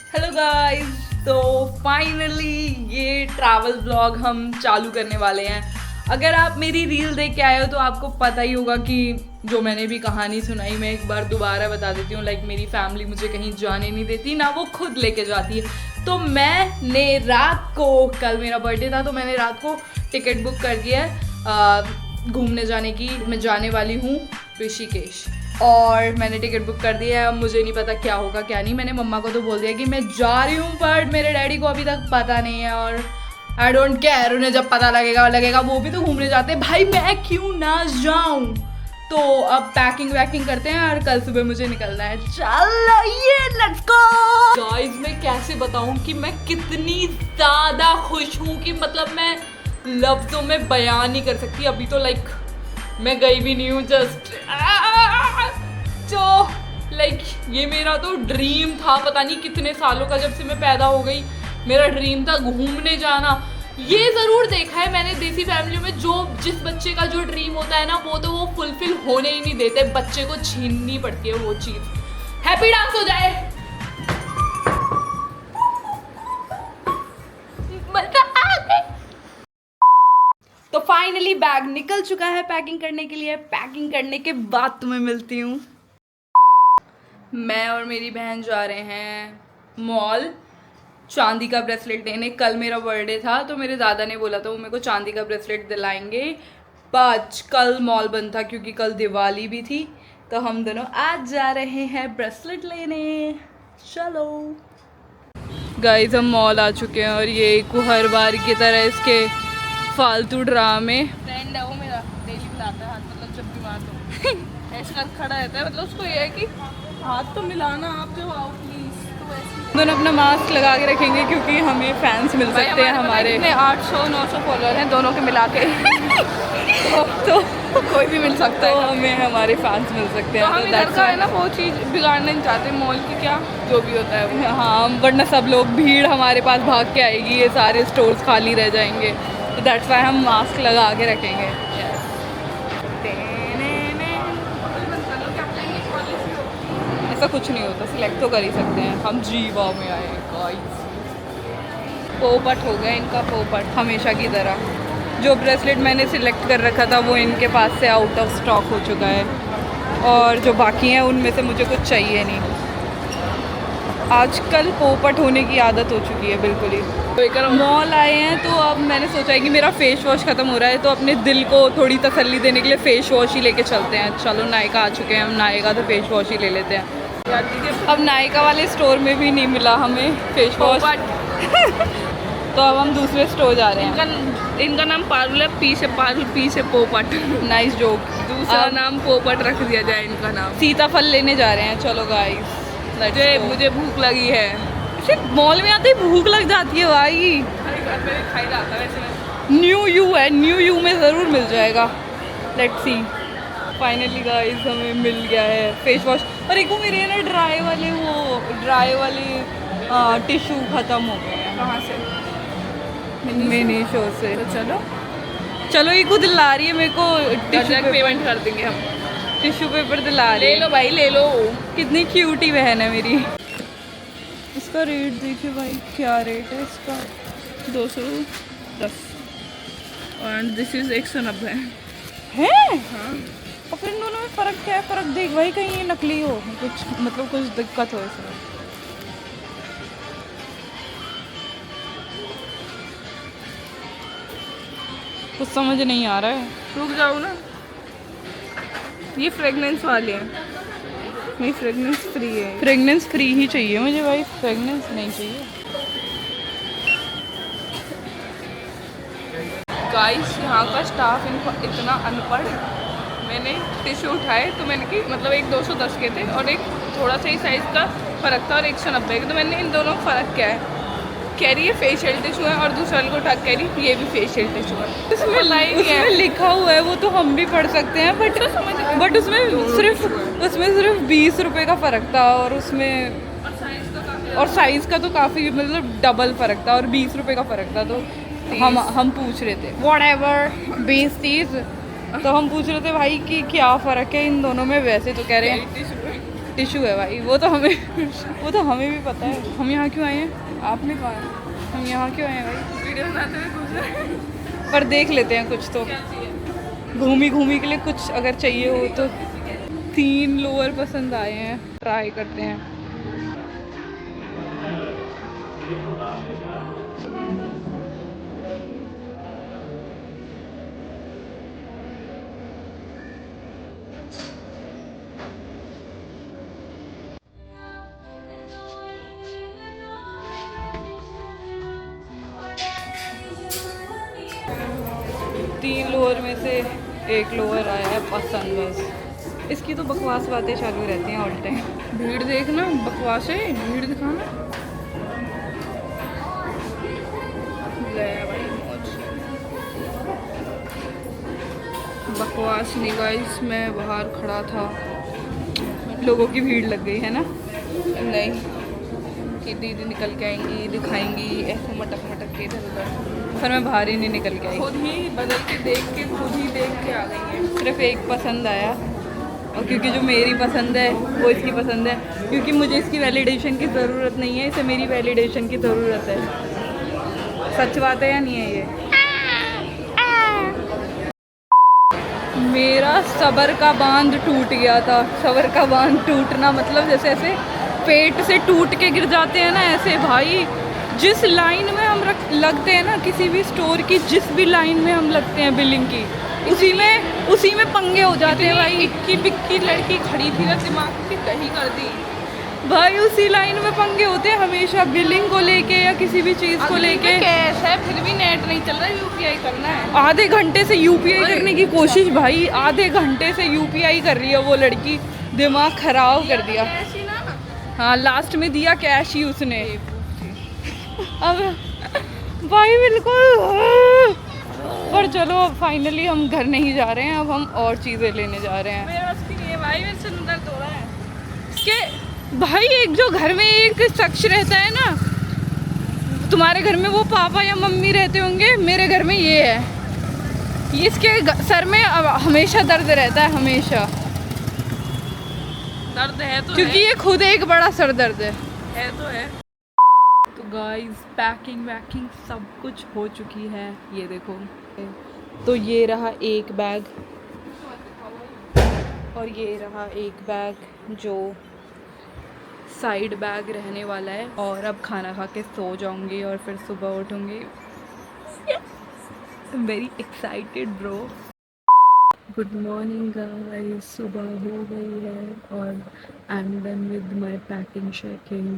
Hello guys, तो finally ये travel vlog हम चालू करने वाले हैं। अगर आप मेरी रील देख के आए हो तो आपको पता ही होगा कि जो मैंने भी कहानी सुनाई मैं एक बार दोबारा बता देती हूँ। लाइक मेरी फैमिली मुझे कहीं जाने नहीं देती, ना वो खुद लेके जाती है। तो मैंने रात को, कल मेरा बर्थडे था तो मैंने रात को टिकट बुक कर दिया है घूमने जाने की। मैं जाने वाली हूँ ऋषिकेश और मैंने टिकट बुक कर दिया है। अब मुझे नहीं पता क्या होगा क्या नहीं। मैंने मम्मा को तो बोल दिया कि मैं जा रही हूँ, बट मेरे डैडी को अभी तक पता नहीं है और आई डोंट केयर। उन्हें जब पता लगेगा वो भी तो घूमने जाते हैं भाई, मैं क्यों ना जाऊँ। तो अब पैकिंग वैकिंग करते हैं और कल सुबह मुझे निकलना है। चलो ये लेट्स गो। गाइस मैं कैसे बताऊँ कि मैं कितनी ज़्यादा खुश हूँ कि मतलब मैं लफ्ज़ों में बयान नहीं कर सकती। अभी तो लाइक मैं गई भी नहीं हूँ, जस्ट तो लाइक ये मेरा तो ड्रीम था। पता नहीं कितने सालों का, जब से मैं पैदा हो गई मेरा ड्रीम था घूमने जाना। ये ज़रूर देखा है मैंने देसी फैमिली में, जो जिस बच्चे का जो ड्रीम होता है ना वो फुलफिल होने ही नहीं देते, बच्चे को छीननी पड़ती है वो चीज़। हैप्पी डांस हो जाए। तो फाइनली बैग निकल चुका है पैकिंग करने के लिए। पैकिंग करने के बाद तुम्हें मिलती हूँ। मैं और मेरी बहन जा रहे हैं मॉल चांदी का ब्रेसलेट लेने। कल मेरा बर्थडे था तो मेरे दादा ने बोला था वो मेरे को चांदी का ब्रेसलेट दिलाएंगे, बट कल मॉल बंद था क्योंकि कल दिवाली भी थी। तो हम दोनों आज जा रहे हैं ब्रेसलेट लेने। चलो गाइस हम मॉल आ चुके हैं और ये हर बार की तरह इसके फालतू ड्रामे। फ्रेंड है वो मेरा, डेली मिलाता है हाथ, मतलब जब बीमार तो ऐसे कर खड़ा रहता है। मतलब उसको ये है कि हाथ तो मिलाना आप जब आओ प्लीज। तो ऐसे दोनों अपना मास्क लगा के रखेंगे क्योंकि हमें फैंस मिल सकते हैं हमारे। 800-900 फॉलोअर हैं दोनों के मिला के तो कोई भी मिल सकता तो है। हमें हमारे फैंस मिल सकते तो हैं। हम इधर का है ना वो चीज़ बिगाड़ना नहीं चाहते मॉल की, क्या जो भी होता है वो। हाँ, वरना सब लोग भीड़ हमारे पास भाग के आएगी, ये सारे स्टोर्स खाली रह जाएंगे। तो दैट्स वाई हम मास्क लगा के रखेंगे। ऐसा कुछ नहीं होता, सिलेक्ट तो कर ही सकते हैं हम। जीवा में आए गाइस, पोपट हो गया इनका, पोपट हमेशा की तरह। जो ब्रेसलेट मैंने सिलेक्ट कर रखा था वो इनके पास से आउट ऑफ स्टॉक हो चुका है और जो बाकी हैं उनमें से मुझे कुछ चाहिए नहीं। आजकल पोपट होने की आदत हो चुकी है बिल्कुल ही। तो मॉल आए हैं तो अब मैंने सोचा है कि मेरा फेस वॉश ख़त्म हो रहा है तो अपने दिल को थोड़ी तसल्ली देने के लिए फेस वॉश ही लेके चलते हैं। चलो नायका आ चुके हैं, हम नायका तो फेस वॉश ही ले लेते हैं। अब नायका वाले स्टोर में भी नहीं मिला हमें फेस वॉश तो अब हम दूसरे स्टोर जा रहे हैं। इनका नाम पारुल है, पारुल पी से पोपट। Nice joke. दूसरा नाम पोपट रख दिया जाए इनका नाम। सीताफल लेने जा रहे हैं। चलो गाइस मुझे भूख लगी है। सिर्फ मॉल में आते ही भूख लग जाती है भाई। खाई जाता है वैसे। न्यू यू है, न्यू यू में ज़रूर मिल जाएगा। Let's see. फाइनली गाइस हमें मिल गया है फेस वॉश। और एक वो मेरे ना ड्राई वाले टिश्यू ख़त्म हो गए हैं। कहाँ से? मिनी शो से। तो चलो ये को दिला रही है मेरे को टिश्यू पेमेंट कर देंगे हम। टिश्यू पेपर दिला रही ले है। लो भाई ले लो। कितनी क्यूटी बहन है मेरी। इसका रेट देखिए भाई, क्या रेट है इसका? 210 और दिस इज 190 है। हाँ। और फिर इन दोनों में फ़र्क क्या है? फ़र्क देख भाई, कहीं ये नकली हो, कुछ मतलब कुछ दिक्कत हो इसमें। कुछ समझ नहीं आ रहा है। रुक जाओ ना, ये फ्रेगनेंस वाले हैं, नहीं फ्रेगनेंस फ्री है। फ्रेगनेंस फ्री ही चाहिए मुझे भाई, फ्रेगनेंस नहीं चाहिए। गाइस यहाँ का स्टाफ इनको इतना अनपढ़। मैंने टिश्यू उठाए तो मैंने कि मतलब एक 210 के थे और एक थोड़ा सा ही साइज़ का फ़र्क था और 190 के। तो मैंने इन दोनों का फ़र्क क्या है, कह रही है फेशियल टिश्यू है और दूसरे वाले को उठा कह रही ये भी फेशियल टिश्यू है। उसमें लिखा हुआ है वो तो हम भी पढ़ सकते हैं, बट उसमें सिर्फ 20 रुपये का फ़र्क था और उसमें और साइज़ का तो काफ़ी मतलब डबल फ़र्क था और 20 रुपये का फ़र्क था। तो हम पूछ रहे थे व्हाटएवर 20-30, तो हम पूछ रहे थे भाई कि क्या फ़र्क है इन दोनों में। वैसे तो कह रहे हैं टिश्यू है भाई, वो तो हमें भी पता है। हम यहाँ क्यों आए हैं? आपने कहा है हम यहाँ क्यों आए हैं भाई? वीडियो बनाते हुए घुस रहे पर देख लेते हैं कुछ तो, क्या चाहिए? घूमी के लिए कुछ अगर चाहिए हो तो। 3 लोअर पसंद आए हैं, ट्राई करते हैं। तीन लोअर में से एक लोअर आया है पसंद बस। इसकी तो बकवास बातें चालू रहती हैं ऑल टाइम। भीड़ देखना, बकवास है, भीड़ दिखाना। ले भाई मौज। बकवास नहीं गाइस, मैं बाहर खड़ा था। लोगों की भीड़ लग गई है ना। नहीं कि दीदी निकल के आएंगी, दिखाएंगी, ऐसे मटक के इधर उधर। पर मैं बाहर ही नहीं निकल के आई। खुद ही बदल के देख के, खुद ही देख के आ गई है। सिर्फ एक पसंद आया, और क्योंकि जो मेरी पसंद है वो इसकी पसंद है, क्योंकि मुझे इसकी वैलिडेशन की ज़रूरत नहीं है, इसे मेरी वैलिडेशन की ज़रूरत है। सच बात है या नहीं है ये? मेरा सब्र का बांध टूट गया था। सब्र का बांध टूटना मतलब जैसे ऐसे पेट से टूट के गिर जाते हैं ना, ऐसे भाई। जिस लाइन में हम लगते हैं ना किसी भी स्टोर की, जिस भी लाइन में हम लगते हैं बिलिंग की, उसी में पंगे हो जाते हैं भाई। इक्की बिक्की लड़की खड़ी थी ना, दिमाग की दही कर दी भाई। उसी लाइन में पंगे होते हैं हमेशा, बिलिंग को लेके या किसी भी चीज़ को लेके। कैश है फिर भी नेट नहीं चल रहा, यूपीआई करना है। आधे घंटे से यूपीआई करने की कोशिश भाई, आधे घंटे से यूपीआई कर रही है वो लड़की। दिमाग खराब कर दिया। हाँ, लास्ट में दिया कैश ही उसने। अब भाई बिल्कुल। पर चलो अब फाइनली हम घर नहीं जा रहे हैं, अब हम और चीज़ें लेने जा रहे हैं। मेरा बस की नहीं है भाई, मेरे से दर्द हो रहा है। कि भाई एक जो घर में एक शख्स रहता है ना, तुम्हारे घर में वो पापा या मम्मी रहते होंगे, मेरे घर में ये है। ये इसके सर में हमेशा दर्द रहता है, हमेशा। दर्द है तो क्योंकि ये खुद एक बड़ा सर दर्द है। तो है। तो गाइस पैकिंग सब कुछ हो चुकी है, ये देखो। तो ये रहा एक बैग, और ये रहा एक बैग जो साइड बैग रहने वाला है। और अब खाना खा के सो जाऊंगी और फिर सुबह उठूंगी। Very excited bro. Good morning guys, सुबह हो गई है और I am done with my packing शेकिंग।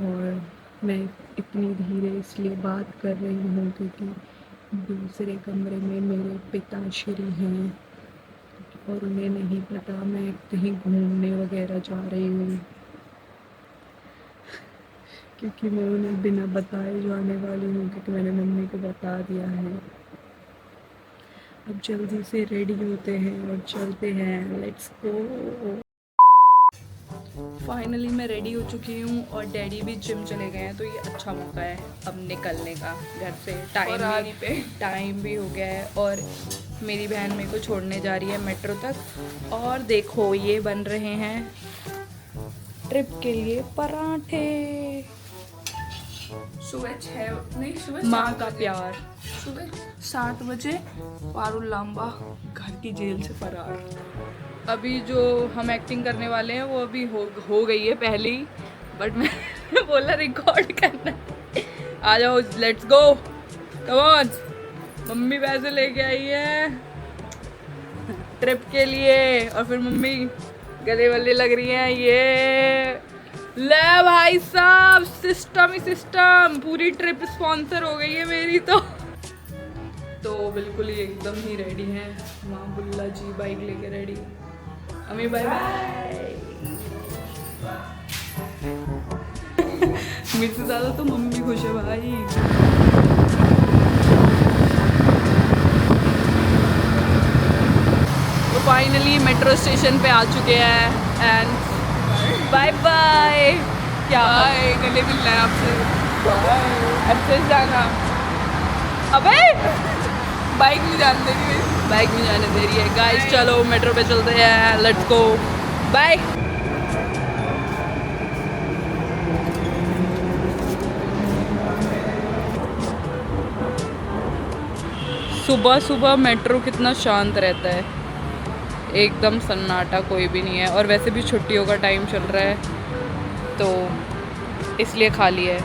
और मैं इतनी धीरे इसलिए बात कर रही हूँ क्योंकि दूसरे कमरे में मेरे पिताश्री हैं और उन्हें नहीं पता मैं कहीं घूमने वगैरह जा रही हूँ, क्योंकि मैं उन्हें बिना बताए जाने वाली हूँ, क्योंकि मैंने मम्मी को बता दिया है। अब जल्दी से रेडी होते हैं और चलते हैं, लेट्स गो। फाइनली मैं रेडी हो चुकी हूँ और डैडी भी जिम चले गए हैं, तो ये अच्छा मौका है अब निकलने का घर से। टाइम भी हो गया है और मेरी बहन मेरे को छोड़ने जा रही है मेट्रो तक। और देखो ये बन रहे हैं ट्रिप के लिए पराठे। सुबह माँ का प्यार। सुबह 7 बजे पारुल लांबा घर की जेल से फरार। अभी जो हम एक्टिंग करने वाले हैं वो अभी हो गई है पहले ही, बट मैं बोला रिकॉर्ड करना है। आ जाओ, let's go, come on. Mummy पैसे लेके आई है ट्रिप के लिए, और फिर मम्मी गले वले लग रही हैं। ये ले भाई साहब, सिस्टम ही सिस्टम, पूरी ट्रिप स्पॉन्सर हो गई है मेरी। तो बिल्कुल ही एकदम ही रेडी हैं। माँ बुल्ला जी बाइक लेके रेडी। अम्मी बाय बाय। मेरे से ज़्यादा तो मम्मी खुश है भाई। तो फाइनली मेट्रो स्टेशन पे आ चुके हैं एंड बाय बाय। क्या गले मिलना है आपसे। अच्छे से जाना। अबे बाइक में जाने देगी, बाइक में जाने दे रही है गाइस। चलो मेट्रो पे चलते हैं, लेट्स गो, बाय। सुबह सुबह मेट्रो कितना शांत रहता है, एकदम सन्नाटा, कोई भी नहीं है। और वैसे भी छुट्टियों का टाइम चल रहा है तो इसलिए खाली है।